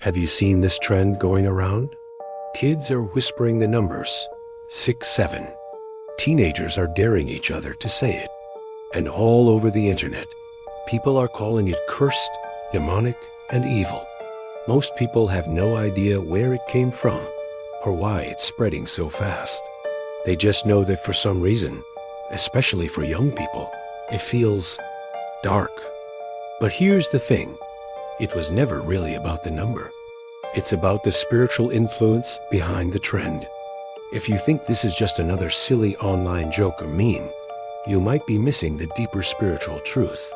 Have you seen this trend going around? Kids are whispering the numbers 6, 7. Teenagers are daring each other to say it. And all over the internet, people are calling it cursed, demonic, and evil. Most people have no idea where it came from or why it's spreading so fast. They just know that for some reason, especially for young people, it feels dark. But here's the thing. It was never really about the number. It's about the spiritual influence behind the trend. If you think this is just another silly online joke or meme, you might be missing the deeper spiritual truth.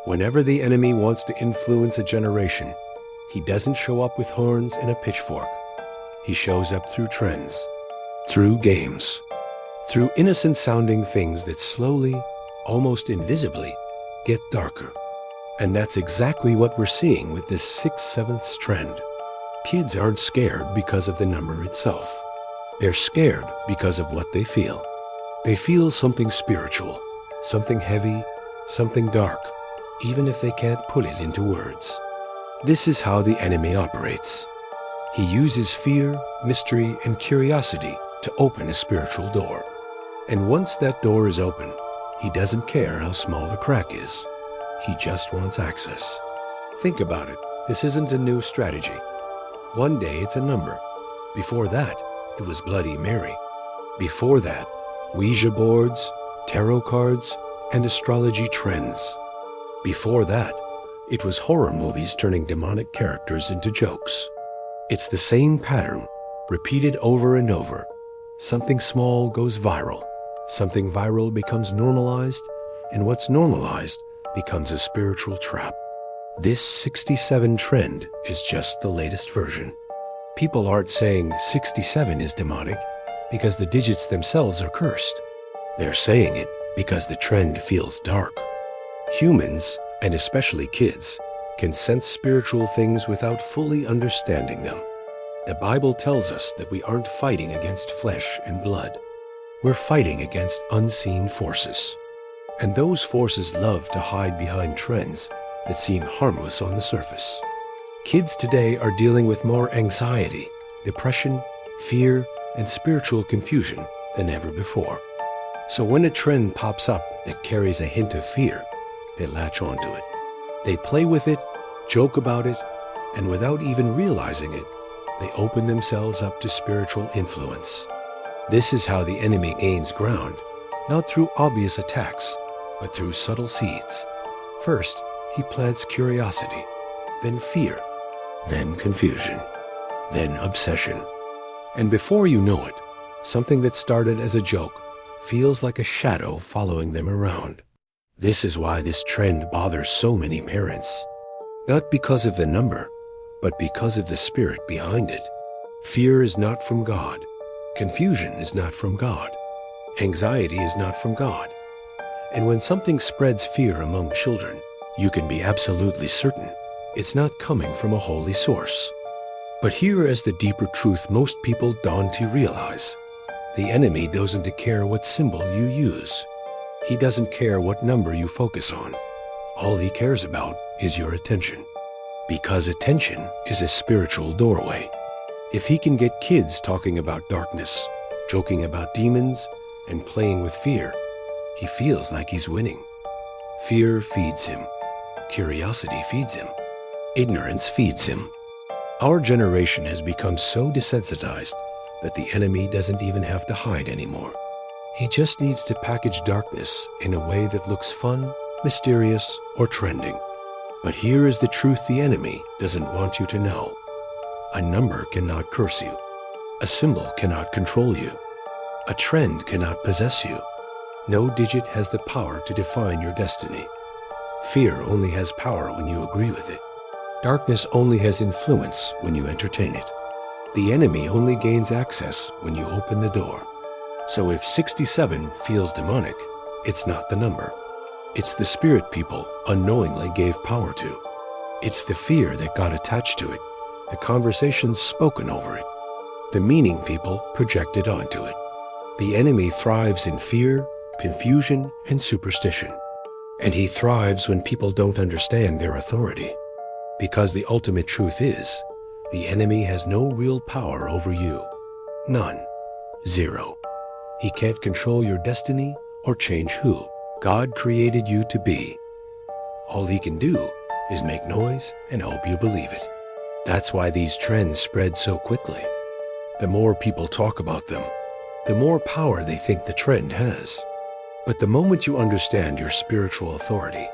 Whenever the enemy wants to influence a generation, he doesn't show up with horns and a pitchfork. He shows up through trends, through games, through innocent-sounding things that slowly, almost invisibly, get darker. And that's exactly what we're seeing with this 6/7 trend. Kids aren't scared because of the number itself. They're scared because of what they feel. They feel something spiritual, something heavy, something dark, even if they can't put it into words. This is how the enemy operates. He uses fear, mystery, and curiosity to open a spiritual door. And once that door is open, he doesn't care how small the crack is. He just wants access. Think about it. This isn't a new strategy. One day it's a number. Before that, it was Bloody Mary. Before that, Ouija boards, tarot cards, and astrology trends. Before that, it was horror movies turning demonic characters into jokes. It's the same pattern, repeated over and over. Something small goes viral. Something viral becomes normalized, and what's normalized becomes a spiritual trap. This 67 trend is just the latest version. People aren't saying 67 is demonic because the digits themselves are cursed. They're saying it because the trend feels dark. Humans, and especially kids, can sense spiritual things without fully understanding them. The Bible tells us that we aren't fighting against flesh and blood. We're fighting against unseen forces. And those forces love to hide behind trends that seem harmless on the surface. Kids today are dealing with more anxiety, depression, fear, and spiritual confusion than ever before. So when a trend pops up that carries a hint of fear, they latch onto it. They play with it, joke about it, and without even realizing it, they open themselves up to spiritual influence. This is how the enemy gains ground, not through obvious attacks, but through subtle seeds. First, he plants curiosity, then fear, then confusion, then obsession. And before you know it, something that started as a joke feels like a shadow following them around. This is why this trend bothers so many parents. Not because of the number, but because of the spirit behind it. Fear is not from God. Confusion is not from God. Anxiety is not from God. And when something spreads fear among children, you can be absolutely certain it's not coming from a holy source. But here is the deeper truth most people don't realize. The enemy doesn't care what symbol you use. He doesn't care what number you focus on. All he cares about is your attention. Because attention is a spiritual doorway. If he can get kids talking about darkness, joking about demons, and playing with fear, he feels like he's winning. Fear feeds him. Curiosity feeds him. Ignorance feeds him. Our generation has become so desensitized that the enemy doesn't even have to hide anymore. He just needs to package darkness in a way that looks fun, mysterious, or trending. But here is the truth the enemy doesn't want you to know. A number cannot curse you. A symbol cannot control you. A trend cannot possess you. No digit has the power to define your destiny. Fear only has power when you agree with it. Darkness only has influence when you entertain it. The enemy only gains access when you open the door. So if 67 feels demonic, it's not the number. It's the spirit people unknowingly gave power to. It's the fear that got attached to it, the conversations spoken over it, the meaning people projected onto it. The enemy thrives in fear, confusion, and superstition. And he thrives when people don't understand their authority. Because the ultimate truth is, The enemy has no real power over you. None. Zero. He can't control your destiny or change who God created you to be. All he can do is make noise and hope you believe it. That's why these trends spread so quickly. The more people talk about them, the more power they think the trend has. But the moment you understand your spiritual authority,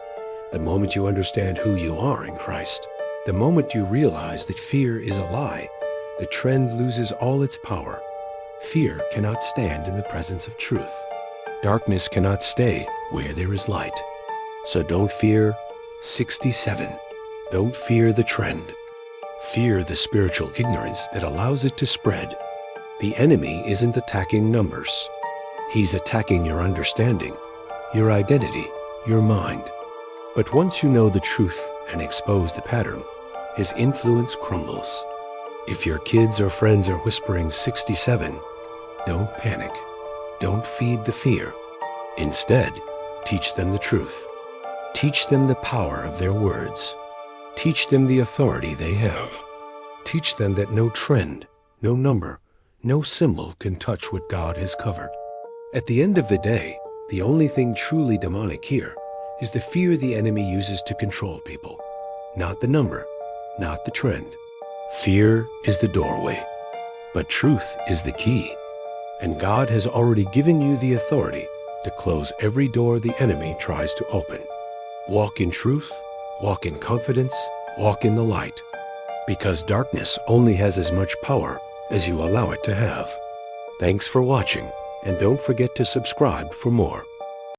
the moment you understand who you are in Christ, the moment you realize that fear is a lie, the trend loses all its power. Fear cannot stand in the presence of truth. Darkness cannot stay where there is light. So don't fear 67. Don't fear the trend. Fear the spiritual ignorance that allows it to spread. The enemy isn't attacking numbers. He's attacking your understanding, your identity, your mind. But once you know the truth and expose the pattern, his influence crumbles. If your kids or friends are whispering 67, don't panic. Don't feed the fear. Instead, teach them the truth. Teach them the power of their words. Teach them the authority they have. Teach them that no trend, no number, no symbol can touch what God has covered. At the end of the day, the only thing truly demonic here is the fear the enemy uses to control people. Not the number, not the trend. Fear is the doorway, but truth is the key. And God has already given you the authority to close every door the enemy tries to open. Walk in truth, walk in confidence, walk in the light. Because darkness only has as much power as you allow it to have. Thanks for watching, and don't forget to subscribe for more.